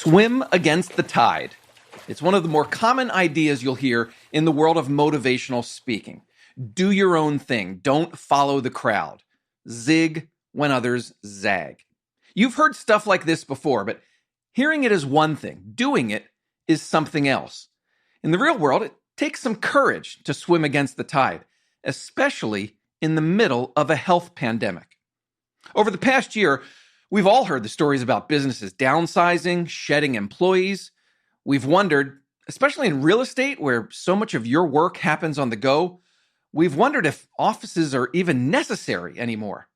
Swim against the tide. It's one of the more common ideas you'll hear in the world of motivational speaking. Do your own thing. Don't follow the crowd. Zig when others zag. You've heard stuff like this before, but hearing it is one thing. Doing it is something else. In the real world, it takes some courage to swim against the tide, especially in the middle of a health pandemic. Over the past year, we've all heard the stories about businesses downsizing, shedding employees. We've wondered, especially in real estate where so much of your work happens on the go, we've wondered if offices are even necessary anymore.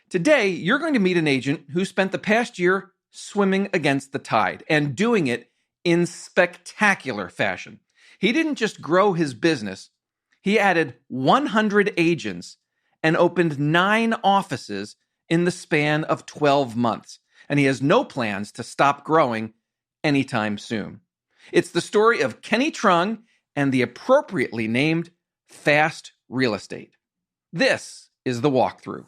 Today, you're going to meet an agent who spent the past year swimming against the tide and doing it in spectacular fashion. He didn't just grow his business, he added 100 agents and opened 9 offices in the span of 12 months. And he has no plans to stop growing anytime soon. It's the story of Kenny Truong and the appropriately named Fast Real Estate. This is The Walkthrough.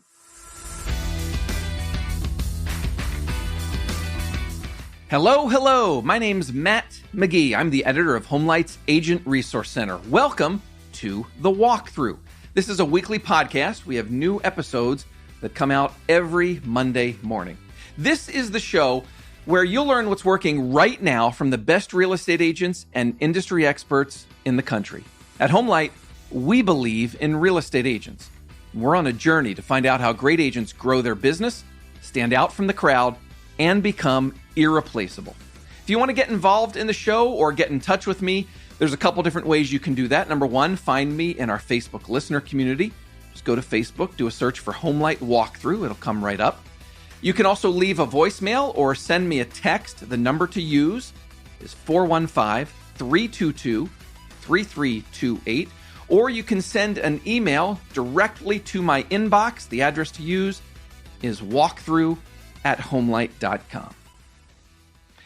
Hello. My name's Matt McGee. I'm the editor of HomeLight's Agent Resource Center. Welcome to The Walkthrough. This is a weekly podcast. We have new episodes that come out every Monday morning. This is the show where you'll learn what's working right now from the best real estate agents and industry experts in the country. At HomeLight, we believe in real estate agents. We're on a journey to find out how great agents grow their business, stand out from the crowd, and become irreplaceable. If you want to get involved in the show or get in touch with me, there's a couple different ways you can do that. Number one, find me in our Facebook listener community. Just go to Facebook, do a search for HomeLight Walkthrough. It'll come right up. You can also leave a voicemail or send me a text. The number to use is 415-322-3328. Or you can send an email directly to my inbox. The address to use is walkthrough@homelight.com.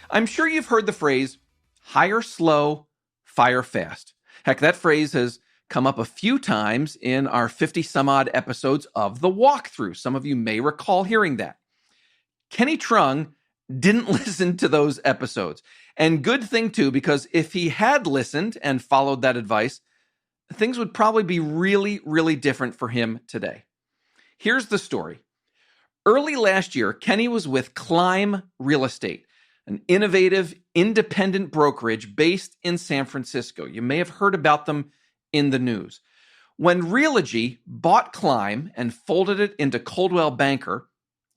I'm sure you've heard the phrase, hire slow, fire fast. Heck, that phrase has come up a few times in our 50 some odd episodes of The Walkthrough. Some of you may recall hearing that. Kenny Truong didn't listen to those episodes. And good thing too, because if he had listened and followed that advice, things would probably be really, really different for him today. Here's the story. Early last year, Kenny was with Climb Real Estate, an innovative, independent brokerage based in San Francisco. You may have heard about them in the news. When Realogy bought Climb and folded it into Coldwell Banker,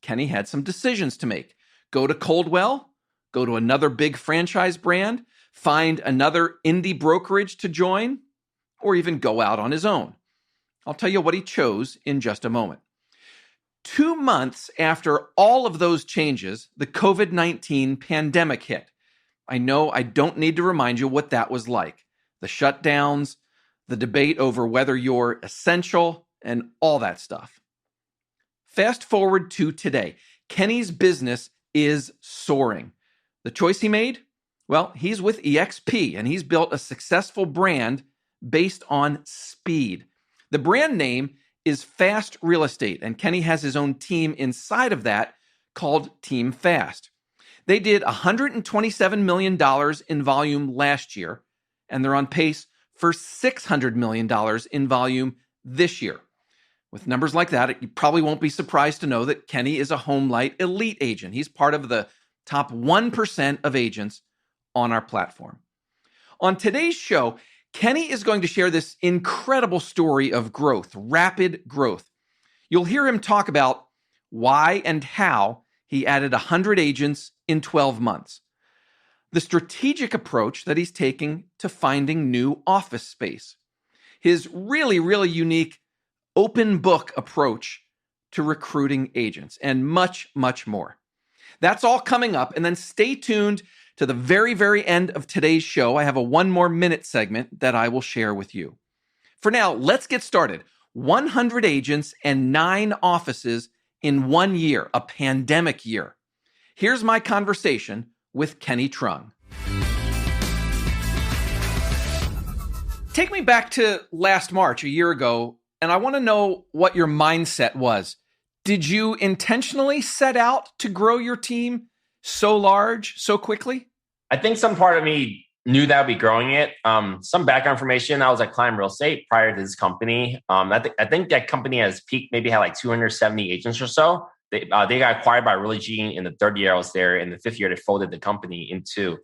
Kenny had some decisions to make. Go to Coldwell, go to another big franchise brand, find another indie brokerage to join, or even go out on his own. I'll tell you what he chose in just a moment. 2 months after all of those changes, the COVID-19 pandemic hit. I know I don't need to remind you what that was like. The shutdowns, the debate over whether you're essential, and all that stuff. Fast forward to today. Kenny's business is soaring. The choice he made? Well, he's with EXP, and he's built a successful brand based on speed. The brand name is Fast Real Estate, and Kenny has his own team inside of that called Team Fast. They did $127 million in volume last year, and they're on pace for $600 million in volume this year. With numbers like that, you probably won't be surprised to know that Kenny is a HomeLight Elite agent. He's part of the top 1% of agents on our platform. On today's show, Kenny is going to share this incredible story of growth, rapid growth. You'll hear him talk about why and how he added 100 agents in 12 months. The strategic approach that he's taking to finding new office space. His really, really unique open book approach to recruiting agents, and much, much more. That's all coming up, and then stay tuned to the very, very end of today's show. I have a 1 more minute segment that I will share with you. For now, let's get started. 100 agents and 9 offices in 1 year, a pandemic year. Here's my conversation with Kenny Truong. Take me back to last March, a year ago, and I want to know what your mindset was. Did you intentionally set out to grow your team so large, so quickly? I think some part of me knew that I'd be growing it. Some background information. I was at Climb Real Estate prior to this company. I think that company has peaked, maybe had like 270 agents or so. They got acquired by Really G in the third year I was there. In the fifth year, they folded the company into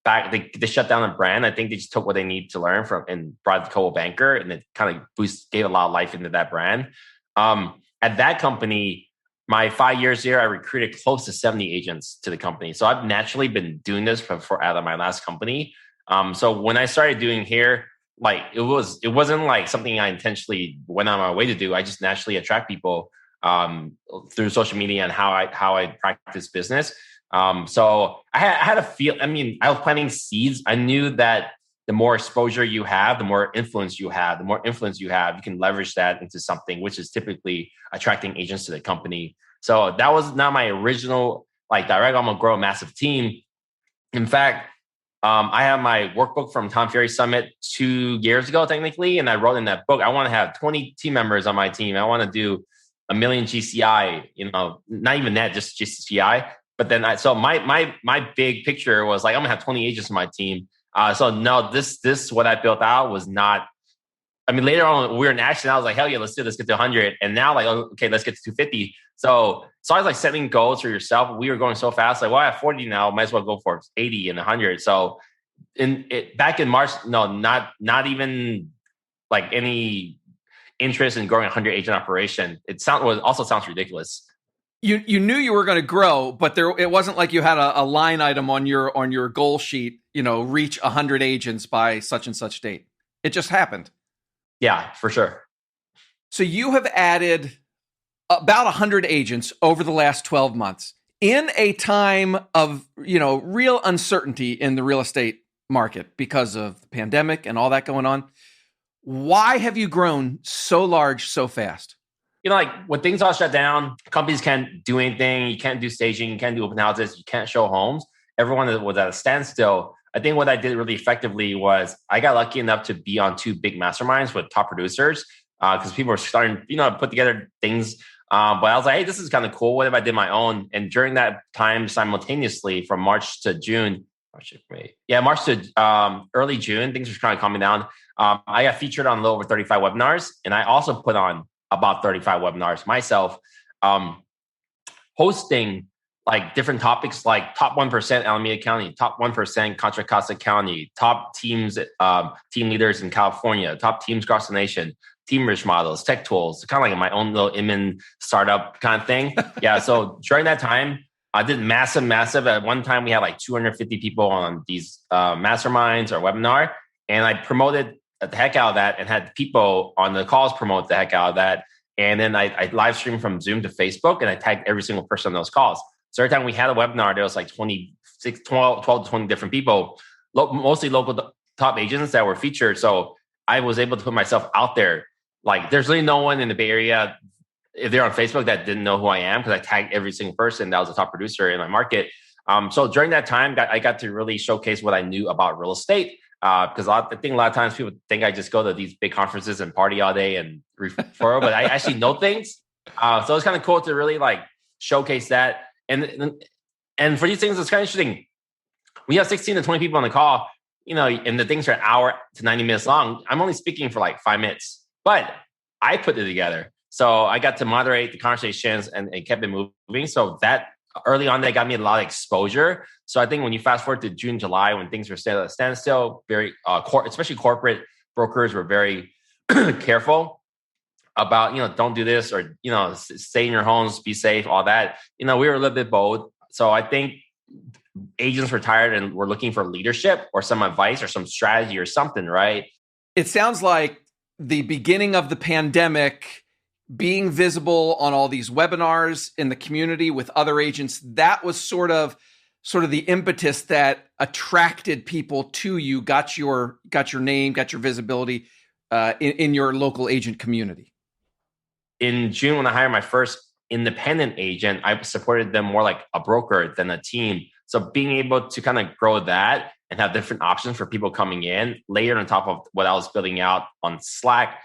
back. They shut down the brand. I think they just took what they need to learn from and brought the Coldwell Banker, and it kind of gave a lot of life into that brand. At that company, my 5 years here, I recruited close to 70 agents to the company. So I've naturally been doing this for out of my last company. So when I started doing here, like it wasn't like something I intentionally went on my way to do. I just naturally attract people through social media and how I practice business. So I had a feel. I mean, I was planting seeds. I knew that the more exposure you have, the more influence you have. The more influence you have, you can leverage that into something, which is typically attracting agents to the company. So that was not my original like direct. I'm gonna grow a massive team. In fact, I have my workbook from Tom Ferry Summit 2 years ago, technically, and I wrote in that book, I want to have 20 team members on my team. I want to do 1 million GCI. Not even that, just GCI. But then my big picture was like, I'm gonna have 20 agents on my team. So no, this what I built out was not. I mean, later on we were in action. I was like, hell yeah, let's get to 100. And now like, okay, let's get to 250. So I was like setting goals for yourself. We were going so fast. Like, well, I have 40 now. Might as well go for 80 and 100. So back in March, no, not even like any interest in growing a 100 agent operation. Also sounds ridiculous. You knew you were going to grow, but it wasn't like you had a line item on your goal sheet, reach 100 agents by such and such date. It just happened. Yeah, for sure. So you have added about 100 agents over the last 12 months in a time of, real uncertainty in the real estate market because of the pandemic and all that going on. Why have you grown so large so fast? Like when things all shut down, companies can't do anything. You can't do staging. You can't do open houses. You can't show homes. Everyone was at a standstill. I think what I did really effectively was I got lucky enough to be on 2 big masterminds with top producers because people were starting, to put together things. But I was like, hey, this is kind of cool. What if I did my own? And during that time, simultaneously from March to June, March to early June, things were kind of calming down. I got featured on a little over 35 webinars, and I also put on about 35 webinars myself, hosting like different topics like top 1% Alameda County, top 1% Contra Costa County, top teams, team leaders in California, top teams across the nation, team rich models, tech tools, kind of like my own little Inman startup kind of thing. Yeah. So during that time, I did massive. At one time, we had like 250 people on these masterminds or webinar, and I promoted the heck out of that and had people on the calls promote the heck out of that. And then I live streamed from Zoom to Facebook, and I tagged every single person on those calls. So every time we had a webinar, there was like 12 to 20 different people, mostly local top agents that were featured. So I was able to put myself out there. Like there's really no one in the Bay Area, if they're on Facebook, that didn't know who I am because I tagged every single person that was a top producer in my market. So during that time, I got to really showcase what I knew about real estate. Because I think a lot of times people think I just go to these big conferences and party all day and refer, but I actually know things. So it's kind of cool to really like showcase that. And for these things, it's kind of interesting. We have 16 to 20 people on the call, and the things are an hour to 90 minutes long. I'm only speaking for like 5 minutes, but I put it together. So I got to moderate the conversations and kept it moving. So that early on, that got me a lot of exposure. So I think when you fast forward to June, July, when things were still at a standstill, very especially corporate brokers were very careful about, don't do this or, stay in your homes, be safe, all that. We were a little bit bold. So I think agents were tired and were looking for leadership or some advice or some strategy or something, right? It sounds like the beginning of the pandemic, being visible on all these webinars in the community with other agents, that was sort of the impetus that attracted people to you, got your name, got your visibility in your local agent community. In June, when I hired my first independent agent, I supported them more like a broker than a team. So being able to kind of grow that and have different options for people coming in, layered on top of what I was building out on Slack,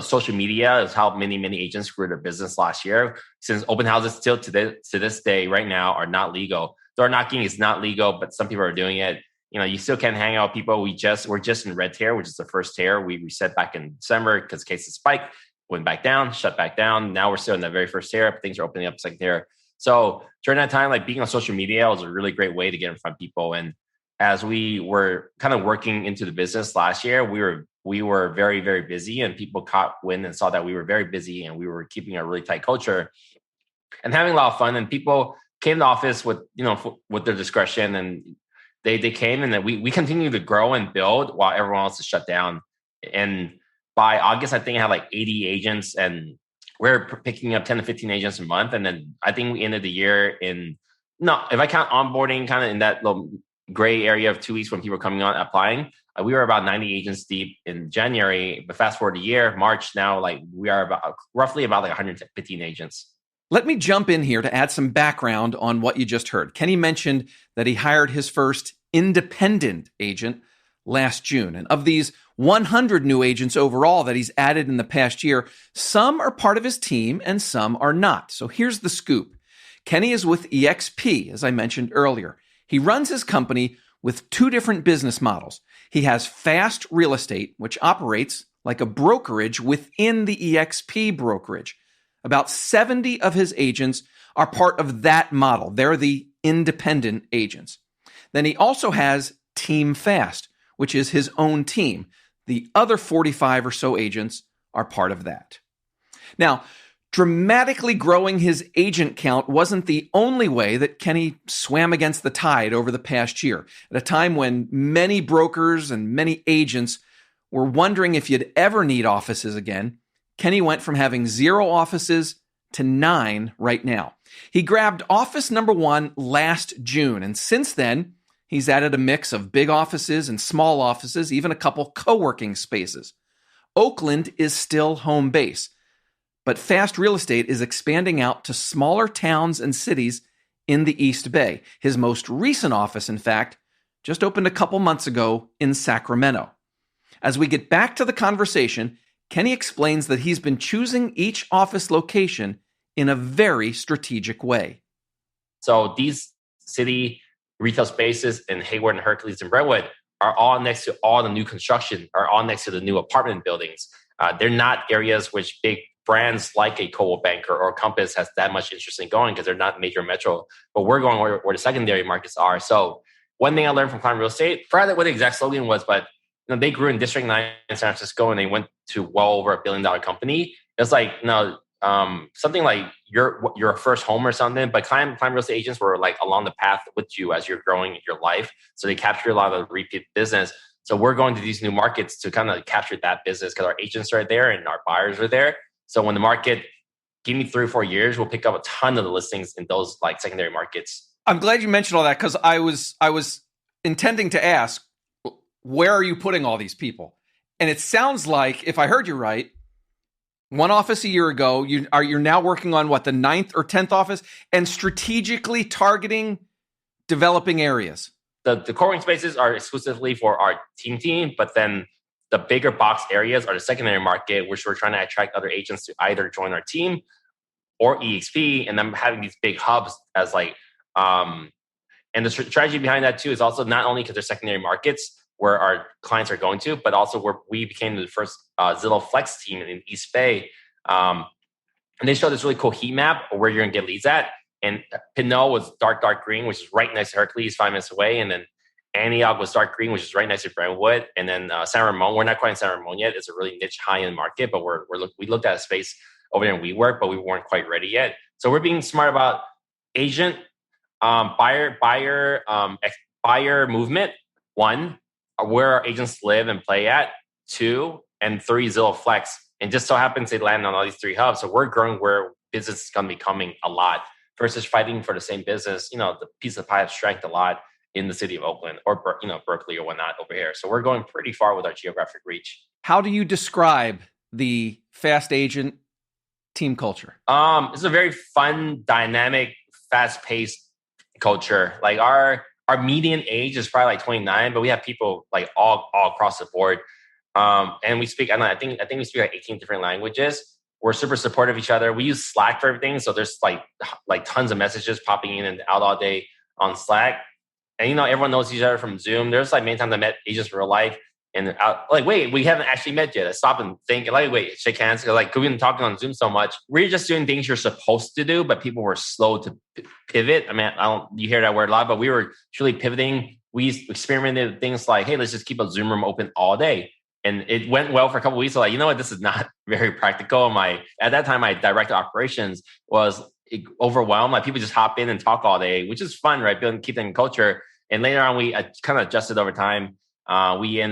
social media is how many agents grew their business last year. Since open houses still to this day right now are not legal. door knocking is not legal, but some people are doing it. You still can hang out with people. We're just in red tier, which is the first tier. We reset back in December because cases spiked, went back down, shut back down. Now we're still in the very first tier, but things are opening up second tier. So during that time, like being on social media was a really great way to get in front of people. And as we were kind of working into the business last year, we were very, very busy, and people caught wind and saw that we were very busy and we were keeping a really tight culture and having a lot of fun. And people came to the office with their discretion, and they came, and then we continued to grow and build while everyone else is shut down. And by August, I think I had like 80 agents, and we're picking up 10 to 15 agents a month. And then I think we ended the year if I count onboarding kind of in that little gray area of 2 weeks when people were coming on applying, we were about 90 agents deep in January. But fast forward a year, March, now like we are roughly about like 115 agents. Let me jump in here to add some background on what you just heard. Kenny mentioned that he hired his first independent agent last June. And of these 100 new agents overall that he's added in the past year, some are part of his team and some are not. So here's the scoop. Kenny is with EXP, as I mentioned earlier. He runs his company with two different business models. He has Fast Real Estate, which operates like a brokerage within the EXP brokerage. About 70 of his agents are part of that model. They're the independent agents. Then he also has Team Fast, which is his own team. The other 45 or so agents are part of that. Now, dramatically growing his agent count wasn't the only way that Kenny swam against the tide over the past year. At a time when many brokers and many agents were wondering if you'd ever need offices again, Kenny went from having 0 offices to 9 right now. He grabbed office number 1 last June, and since then, he's added a mix of big offices and small offices, even a couple co-working spaces. Oakland is still home base, but Fast Real Estate is expanding out to smaller towns and cities in the East Bay. His most recent office, in fact, just opened a couple months ago in Sacramento. As we get back to the conversation, Kenny explains that he's been choosing each office location in a very strategic way. So these city retail spaces in Hayward and Hercules and Brentwood are all next to all the new construction, are all next to the new apartment buildings. They're not areas which big brands like a Coldwell Banker or Compass has that much interest in going because they're not major metro. But we're going where the secondary markets are. So one thing I learned from Climb Real Estate, I forgot what the exact slogan was, but they grew in District 9 in San Francisco and they went to well over $1 billion company. It's like, something like your first home or something, but Climb Real Estate agents were like along the path with you as you're growing your life. So they capture a lot of the repeat business. So we're going to these new markets to kind of capture that business because our agents are there and our buyers are there. So when the market, give me 3 or 4 years, we'll pick up a ton of the listings in those like secondary markets. I'm glad you mentioned all that because I was intending to ask, where are you putting all these people? And it sounds like, if I heard you right, one office a year ago, you're now working on what, the 9th or 10th office, and strategically targeting developing areas. The co-working spaces are exclusively for our team, but then the bigger box areas are the secondary market, which we're trying to attract other agents to either join our team or EXP, and then having these big hubs as like, and the strategy behind that too is also not only because they're secondary markets where our clients are going to, but also where we became the first Zillow Flex team in East Bay. And they showed this really cool heat map of where you're going to get leads at. And Pinot was dark green, which is right next to Hercules, 5 minutes away. And then Antioch was dark green, which is right next to Brentwood. And then San Ramon, we're not quite in San Ramon yet. It's a really niche high-end market, but we looked at a space over there in WeWork, but we weren't quite ready yet. So we're being smart about agent, buyer movement, 1, where our agents live and play at, 2, and 3, Zillow Flex. And just so happens they land on all these 3 hubs. So we're growing where business is going to be coming a lot versus fighting for the same business. The piece of pie has shrank a lot in the city of Oakland or Berkeley or whatnot over here. So we're going pretty far with our geographic reach. How do you describe the Fast Agent team culture? It's a very fun, dynamic, fast-paced culture. Like our median age is probably like 29, but we have people like all across the board. And we speak, I think we speak like 18 different languages. We're super supportive of each other. We use Slack for everything. So there's like tons of messages popping in and out all day. on Slack. And, everyone knows each other from Zoom. There's like many times I met agents in real life. And like, wait, we haven't actually met yet. I stop and think, like, wait, shake hands. Like, we've been talking on Zoom so much. We're just doing things you're supposed to do, but people were slow to pivot. I mean, you hear that word a lot, but we were truly pivoting. We experimented with things like, hey, let's just keep a Zoom room open all day. And it went well for a couple of weeks. So like, you know what, this is not very practical. At that time, my director of operations was overwhelmed. Like, people just hop in and talk all day, which is fun, right? Keeping culture. And later on, we kind of adjusted over time. We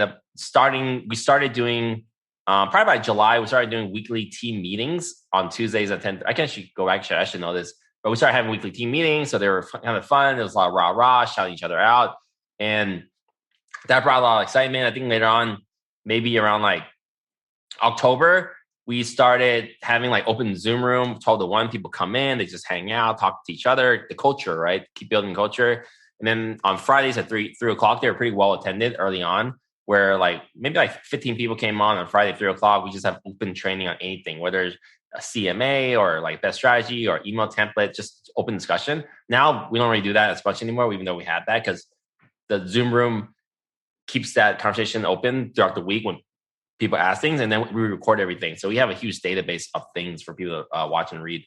started doing, probably by July, we started doing weekly team meetings on Tuesdays at 10. I can actually go back. I should know this. But we started having weekly team meetings. So they were kind of fun. There was a lot of rah-rah, shouting each other out. And that brought a lot of excitement. I think later on, maybe around like October, we started having like open Zoom room, 12 to 1. People come in, they just hang out, talk to each other, the culture, right? Keep building culture. And then on Fridays at 3 o'clock, they were pretty well attended early on, where like maybe like 15 people came on Friday at 3 o'clock. We just have open training on anything, whether it's a CMA or like best strategy or email template, just open discussion. Now we don't really do that as much anymore, even though we had that, because the Zoom room keeps that conversation open throughout the week when people ask things, and then we record everything. So we have a huge database of things for people to watch and read.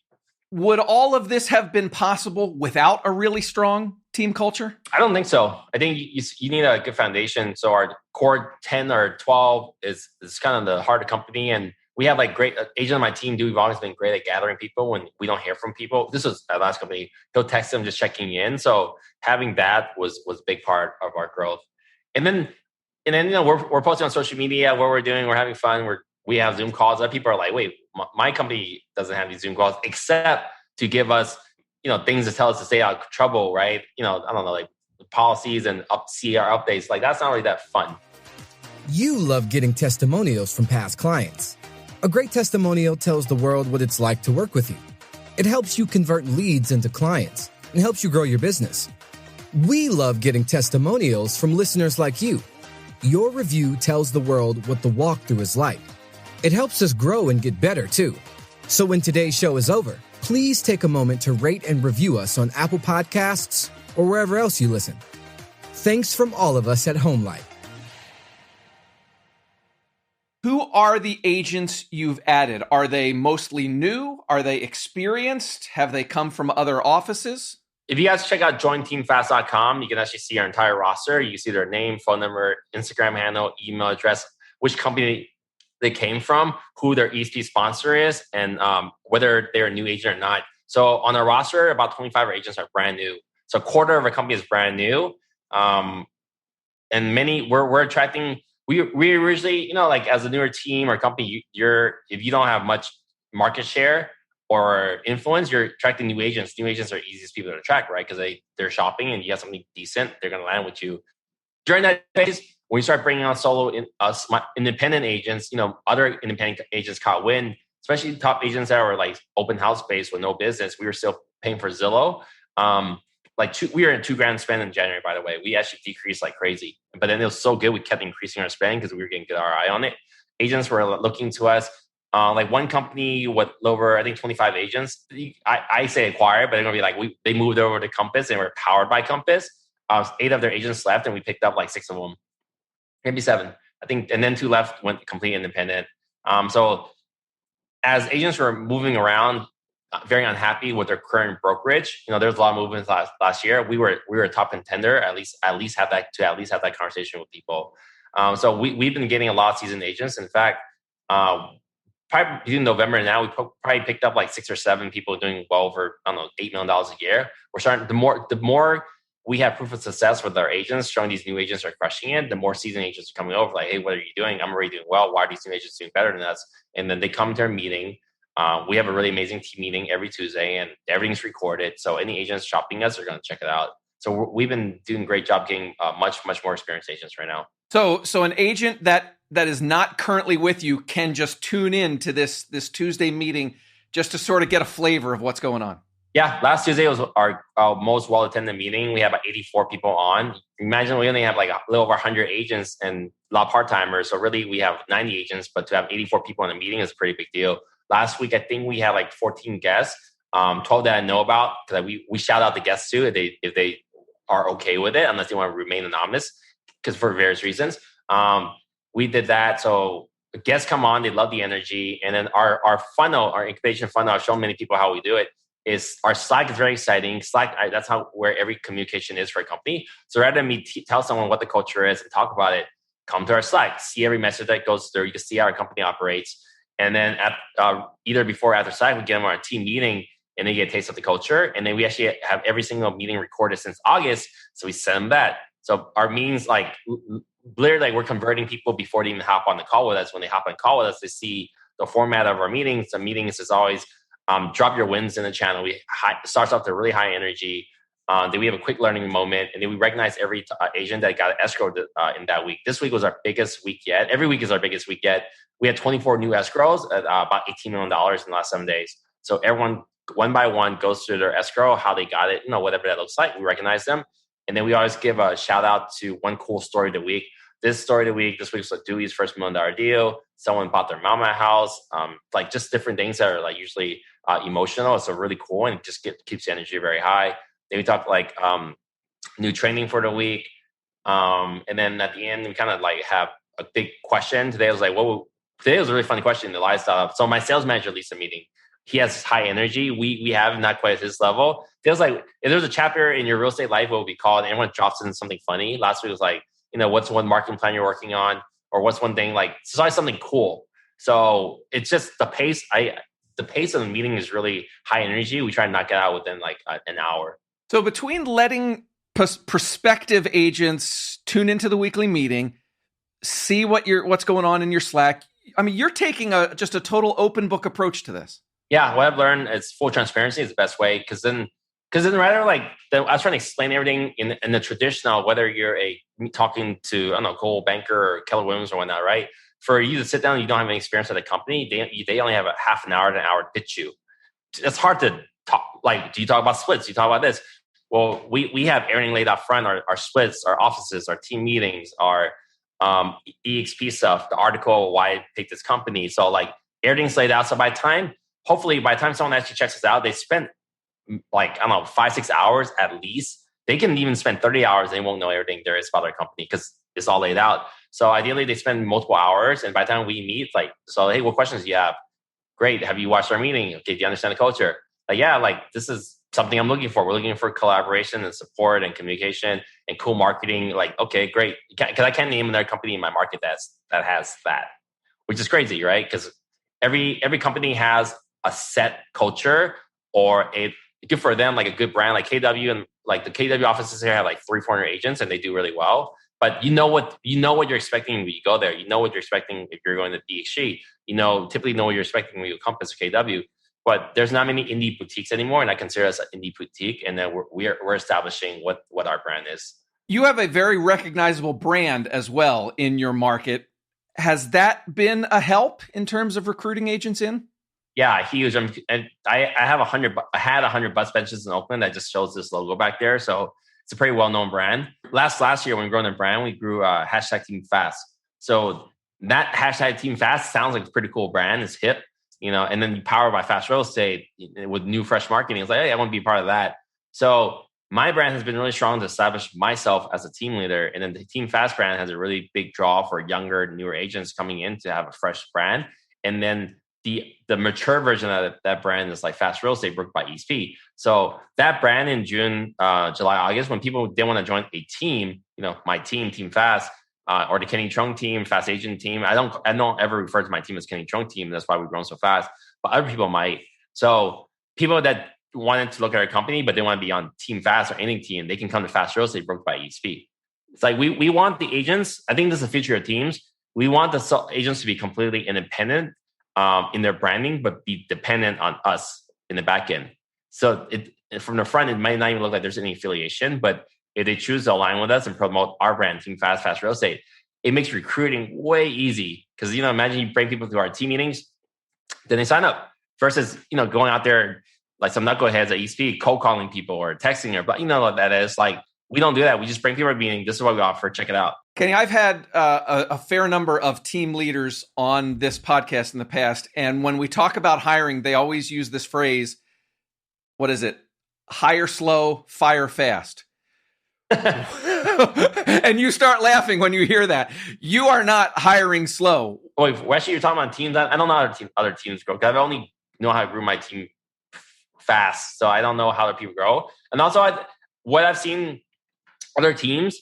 Would all of this have been possible without a really strong team culture? I don't think so. I think you need a good foundation. So our core 10 or 12 is kind of the heart of the company. And we have like great agents on my team. We've always been great at gathering people when we don't hear from people. This was our last company. He'll text them just checking in. So having that was a big part of our growth. And then we're posting on social media what we're doing. We're having fun. We have Zoom calls. Other people are like, wait, my company doesn't have these Zoom calls except to give us, things to tell us to stay out of trouble, right? I don't know, like policies and CR updates. Like, that's not really that fun. You love getting testimonials from past clients. A great testimonial tells the world what it's like to work with you. It helps you convert leads into clients and helps you grow your business. We love getting testimonials from listeners like you. Your review tells the world what the walkthrough is like. It helps us grow and get better, too. So when today's show is over, please take a moment to rate and review us on Apple Podcasts or wherever else you listen. Thanks from all of us at HomeLight. Who are the agents you've added? Are they mostly new? Are they experienced? Have they come from other offices? If you guys check out jointeamfast.com, you can actually see our entire roster. You can see their name, phone number, Instagram handle, email address, which company they came from, who their ESP sponsor is, and whether they're a new agent or not. So on our roster, about 25 of our agents are brand new. So a quarter of our company is brand new. And many, we're attracting, we originally, like as a newer team or company, if you don't have much market share or influence, you're attracting new agents. New agents are easiest people to attract, right? Because they're shopping and you have something decent, they're going to land with you. During that phase, when you start bringing on independent agents, other independent agents caught wind, especially top agents that were like open house based with no business. We were still paying for Zillow. We were in $2,000 spend in January, by the way. We actually decreased like crazy, but then it was so good. We kept increasing our spend because we were getting good ROI on it. Agents were looking to us. Like one company with over, I think 25 agents. I say acquired, but they're gonna be like they moved over to Compass and we're powered by Compass. 8 of their agents left, and we picked up like 6 of them, maybe 7, I think, and then 2 left, went completely independent. So as agents were moving around, very unhappy with their current brokerage. There's a lot of movements last year. We were a top contender. At least have that conversation with people. So we've been getting a lot of seasoned agents. In fact, probably between November and now, we probably picked up like 6 or 7 people doing well over, I don't know, $8 million a year. We're starting, the more we have proof of success with our agents, showing these new agents are crushing it, the more seasoned agents are coming over like, hey, what are you doing? I'm already doing well. Why are these new agents doing better than us? And then they come to our meeting. We have a really amazing team meeting every Tuesday, and everything's recorded. So any agents shopping us are going to check it out. So we've been doing a great job getting much more experienced agents right now. So an agent that is not currently with you can just tune in to this Tuesday meeting just to sort of get a flavor of what's going on. Yeah, last Tuesday was our most well-attended meeting. We had about 84 people on. Imagine we only have like a little over 100 agents and a lot of part-timers. So really we have 90 agents, but to have 84 people in a meeting is a pretty big deal. Last week, I think we had like 14 guests, 12 that I know about, because we shout out the guests too if they are okay with it unless they want to remain anonymous, because for various reasons. We did that. So guests come on, they love the energy. And then our funnel, our incubation funnel, I've shown many people how we do it, is our Slack is very exciting. Slack, that's where every communication is for a company. So rather than me tell someone what the culture is and talk about it, come to our Slack, see every message that goes through. You can see how our company operates. And then either before or after Slack, we get them on a team meeting and they get a taste of the culture. And then we actually have every single meeting recorded since August. So we send them that. So our meetings, like literally, like we're converting people before they even hop on the call with us. When they hop on the call with us, they see the format of our meetings. The meetings is always drop your wins in the channel. We starts off to really high energy. Then we have a quick learning moment, and then we recognize every agent that got escrowed in that week. This week was our biggest week yet. Every week is our biggest week yet. We had 24 new escrows at about $18 million in the last 7 days. So everyone, one by one, goes through their escrow, how they got it, whatever that looks like. We recognize them. And then we always give a shout out to one cool story of the week. This story of the week, this week's like Dewey's first $1 million deal. Someone bought their mama a house. Like just different things that are like usually emotional. So really cool, and it just keeps the energy very high. Then we talk like new training for the week. And then at the end, we kind of like have a big question. Today was a really funny question in the lifestyle. So my sales manager leads the meeting. He has high energy. We have not quite at his level. Feels like if there's a chapter in your real estate life, what would be called, and everyone drops in something funny. Last week was like, what's one marketing plan you're working on? Or what's one thing, like, it's always something cool. So it's just the pace. The pace of the meeting is really high energy. We try to knock it out within like an hour. So between letting prospective agents tune into the weekly meeting, see what's going on in your Slack, I mean, you're taking just a total open book approach to this. Yeah, what I've learned is full transparency is the best way, because then rather like I was trying to explain everything in the traditional, whether you're talking to Cole Banker or Keller Williams or whatnot, right? For you to sit down and you don't have any experience at a company, they only have a half an hour to an hour to pitch you. It's hard to talk. Like, do you talk about splits? Do you talk about this? Well, we have everything laid out front, our splits, our offices, our team meetings, our EXP stuff, the article, why I picked this company. So like everything's laid out. So hopefully by the time someone actually checks us out, they spent 5-6 hours at least. They can even spend 30 hours. They won't know everything there is about our company because it's all laid out. So ideally they spend multiple hours. And by the time we meet, hey, what questions do you have? Great. Have you watched our meeting? Okay. Do you understand the culture? This is something I'm looking for. We're looking for collaboration and support and communication and cool marketing. Okay, great. Because I can't name another company in my market that has that, which is crazy, right? Because every company has a set culture or good for them, like a good brand, like KW, and like the KW offices here have like 300-400 agents and they do really well. But you know what you're expecting when you go there. You know what you're expecting if you're going to DXG. Typically know what you're expecting when you Compass or KW. But there's not many indie boutiques anymore, and I consider us an indie boutique. And then we're establishing what our brand is. You have a very recognizable brand as well in your market. Has that been a help in terms of recruiting agents in? Yeah, huge. I had 100 bus benches in Oakland that just shows this logo back there. So it's a pretty well-known brand. Last year when we grew the brand, we grew hashtag Team Fast. So that hashtag Team Fast sounds like a pretty cool brand. It's hip, and then powered by Fast Real Estate with new fresh marketing. It's like, hey, I want to be part of that. So my brand has been really strong to establish myself as a team leader. And then the Team Fast brand has a really big draw for younger, newer agents coming in to have a fresh brand. And then the mature version of that brand is like Fast Real Estate, brokered by EXP. So that brand in June, July, August, when people didn't want to join a team, my team, Team Fast, or the Kenny Truong team, Fast Agent team. I don't ever refer to my team as Kenny Truong team. That's why we've grown so fast. But other people might. So people that wanted to look at our company, but they want to be on Team Fast or any team, they can come to Fast Real Estate, brokered by EXP. It's like we want the agents. I think this is the future of teams. We want the agents to be completely independent in their branding, but be dependent on us in the back end. So from the front, it might not even look like there's any affiliation, but if they choose to align with us and promote our brand, Team Fast Real Estate, it makes recruiting way easy. Because, imagine you bring people to our team meetings, then they sign up versus, going out there like some knuckleheads at EXP, cold calling people or texting or, but what that is. Like, we don't do that. We just bring people to a meeting. This is what we offer. Check it out. Kenny, I've had a fair number of team leaders on this podcast in the past. And when we talk about hiring, they always use this phrase, what is it? Hire slow, fire fast. And you start laughing when you hear that. You are not hiring slow. Wait, actually, you're talking about teams. I don't know how other teams grow. Because I only know how to grow my team fast, so I don't know how other people grow. And also, what I've seen other teams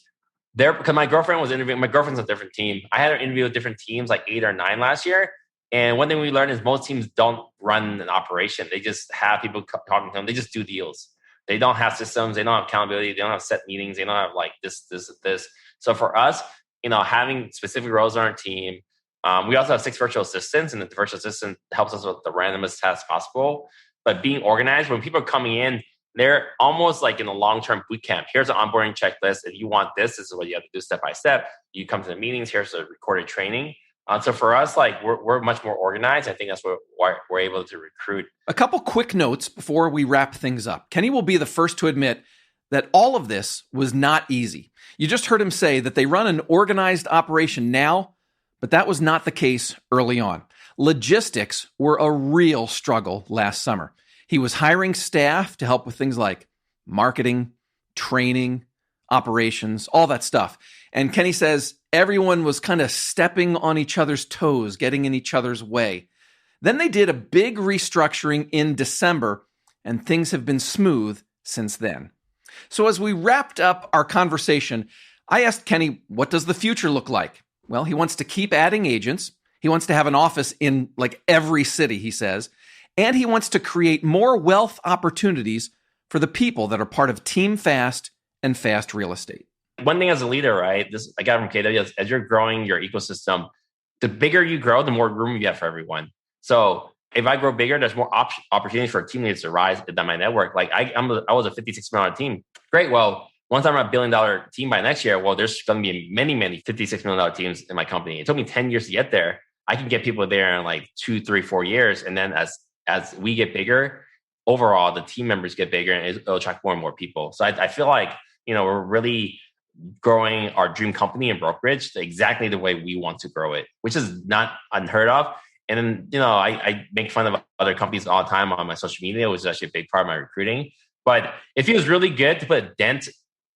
there, because my girlfriend was interviewing. My girlfriend's on a different team. I had her interview with different teams, like 8 or 9 last year. And one thing we learned is most teams don't run an operation. They just have people talking to them. They just do deals. They don't have systems. They don't have accountability. They don't have set meetings. They don't have like this. So for us, having specific roles on our team, we also have 6 virtual assistants, and the virtual assistant helps us with the randomest tasks possible. But being organized, when people are coming in, they're almost like in a long-term boot camp. Here's an onboarding checklist. If you want this is what you have to do step by step. You come to the meetings. Here's the recorded training. So for us, like we're much more organized. I think that's what we're able to recruit. A couple quick notes before we wrap things up. Kenny will be the first to admit that all of this was not easy. You just heard him say that they run an organized operation now, but that was not the case early on. Logistics were a real struggle last summer. He was hiring staff to help with things like marketing, training, operations, all that stuff. And Kenny says everyone was kind of stepping on each other's toes, getting in each other's way. Then they did a big restructuring in December, and things have been smooth since then. So as we wrapped up our conversation, I asked Kenny, what does the future look like? Well, he wants to keep adding agents. He wants to have an office in like every city, he says. And he wants to create more wealth opportunities for the people that are part of Team Fast and Fast Real Estate. One thing as a leader, right? This I got from KW, as you're growing your ecosystem, the bigger you grow, the more room you get for everyone. So if I grow bigger, there's more opportunities for team leaders to rise in my network. Like I was a $56 million team. Great. Well, once I'm a $1 billion team by next year, well, there's going to be many, many $56 million teams in my company. It took me 10 years to get there. I can get people there in like 2, 3, 4 years. And then as we get bigger, overall, the team members get bigger and it'll attract more and more people. So I feel like, we're really growing our dream company in brokerage exactly the way we want to grow it, which is not unheard of. And then, I make fun of other companies all the time on my social media, which is actually a big part of my recruiting. But it feels really good to put a dent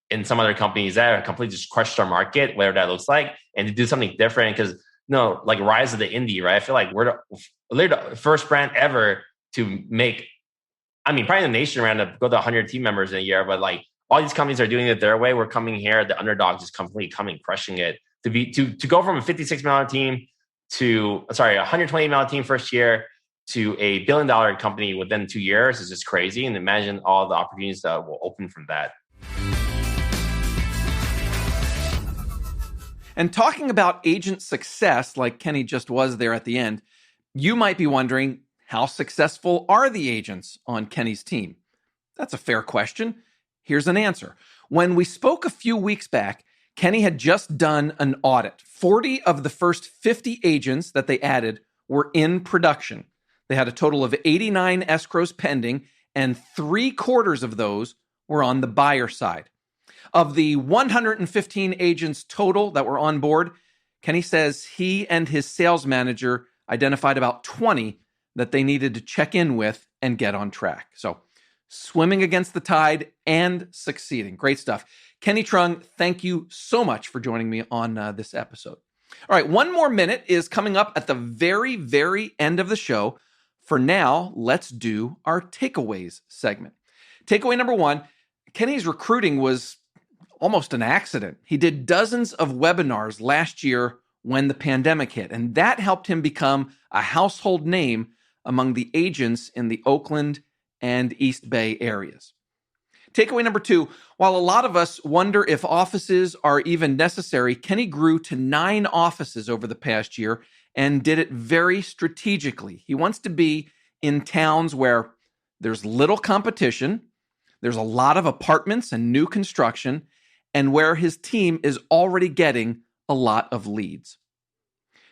in some other companies that have completely just crushed our market, whatever that looks like, and to do something different. Because, like Rise of the Indie, right? I feel like we're the first brand ever to make, probably in the nation around to go to 100 team members in a year, but like all these companies are doing it their way. We're coming here, the underdog just completely coming, crushing it. To go from a $56 million team to, a $120 million team first year to a $1 billion company within 2 years is just crazy. And imagine all the opportunities that will open from that. And talking about agent success, like Kenny just was there at the end, you might be wondering, how successful are the agents on Kenny's team? That's a fair question. Here's an answer. When we spoke a few weeks back, Kenny had just done an audit. 40 of the first 50 agents that they added were in production. They had a total of 89 escrows pending, and 3/4 of those were on the buyer side. Of the 115 agents total that were on board, Kenny says he and his sales manager identified about 20 that they needed to check in with and get on track. So swimming against the tide and succeeding. Great stuff. Kenny Truong, thank you so much for joining me on this episode. All right, one more minute is coming up at the very, very end of the show. For now, let's do our takeaways segment. Takeaway number 1, Kenny's recruiting was almost an accident. He did dozens of webinars last year when the pandemic hit, and that helped him become a household name among the agents in the Oakland and East Bay areas. Takeaway number 2, while a lot of us wonder if offices are even necessary, Kenny grew to 9 offices over the past year and did it very strategically. He wants to be in towns where there's little competition, there's a lot of apartments and new construction, and where his team is already getting a lot of leads.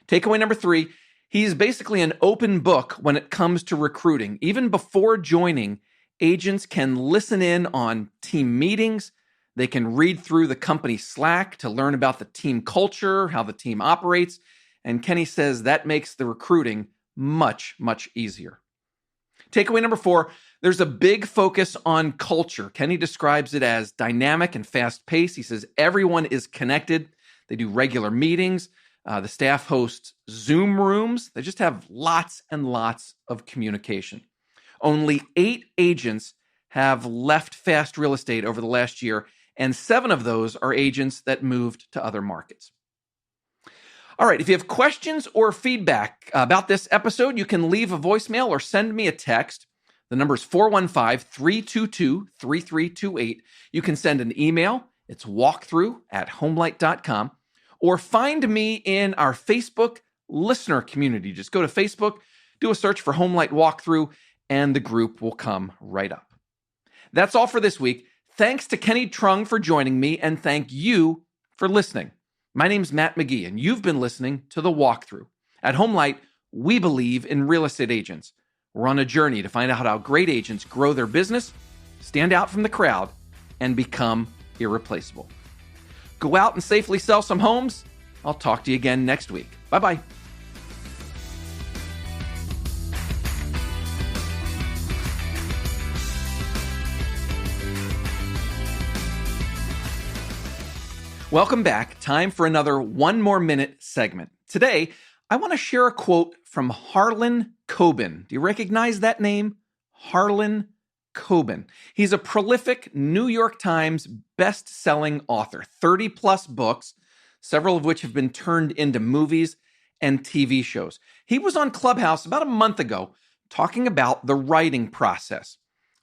Takeaway number 3, he's basically an open book when it comes to recruiting. Even before joining, agents can listen in on team meetings. They can read through the company Slack to learn about the team culture, how the team operates. And Kenny says that makes the recruiting much, much easier. Takeaway number 4, There's a big focus on culture. Kenny describes it as dynamic and fast-paced. He says everyone is connected. They do regular meetings. The staff hosts Zoom rooms. They just have lots and lots of communication. Only 8 agents have left Fast Real Estate over the last year, and 7 of those are agents that moved to other markets. All right, if you have questions or feedback about this episode, you can leave a voicemail or send me a text. The number is 415-322-3328. You can send an email. It's walkthrough@homelight.com. Or find me in our Facebook listener community. Just go to Facebook, do a search for HomeLight Walkthrough, and the group will come right up. That's all for this week. Thanks to Kenny Truong for joining me, and thank you for listening. My name's Matt McGee, and you've been listening to The Walkthrough. At HomeLight, we believe in real estate agents. We're on a journey to find out how great agents grow their business, stand out from the crowd, and become irreplaceable. Go out and safely sell some homes. I'll talk to you again next week. Bye-bye. Welcome back. Time for another One More Minute segment. Today, I want to share a quote from Harlan Coben. Do you recognize that name? Harlan Coben. He's a prolific New York Times best-selling author, 30-plus books, several of which have been turned into movies and TV shows. He was on Clubhouse about a month ago talking about the writing process.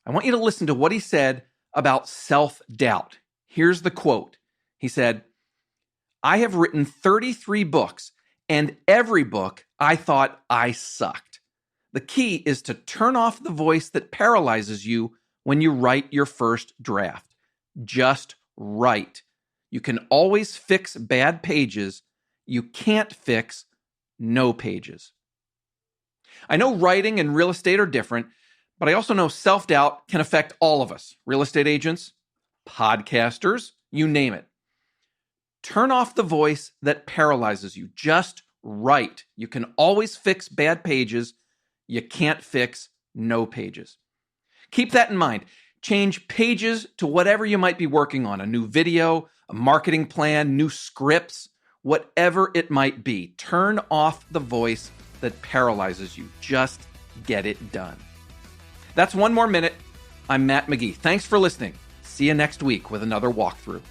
I want you to listen to what he said about self-doubt. Here's the quote. He said, "I have written 33 books, and every book I thought I sucked. The key is to turn off the voice that paralyzes you when you write your first draft. Just write. You can always fix bad pages. You can't fix no pages." I know writing and real estate are different, but I also know self-doubt can affect all of us. Real estate agents, podcasters, you name it. Turn off the voice that paralyzes you. Just write. You can always fix bad pages. You can't fix no pages. Keep that in mind. Change pages to whatever you might be working on, a new video, a marketing plan, new scripts, whatever it might be. Turn off the voice that paralyzes you. Just get it done. That's One More Minute. I'm Matt McGee. Thanks for listening. See you next week with another walkthrough.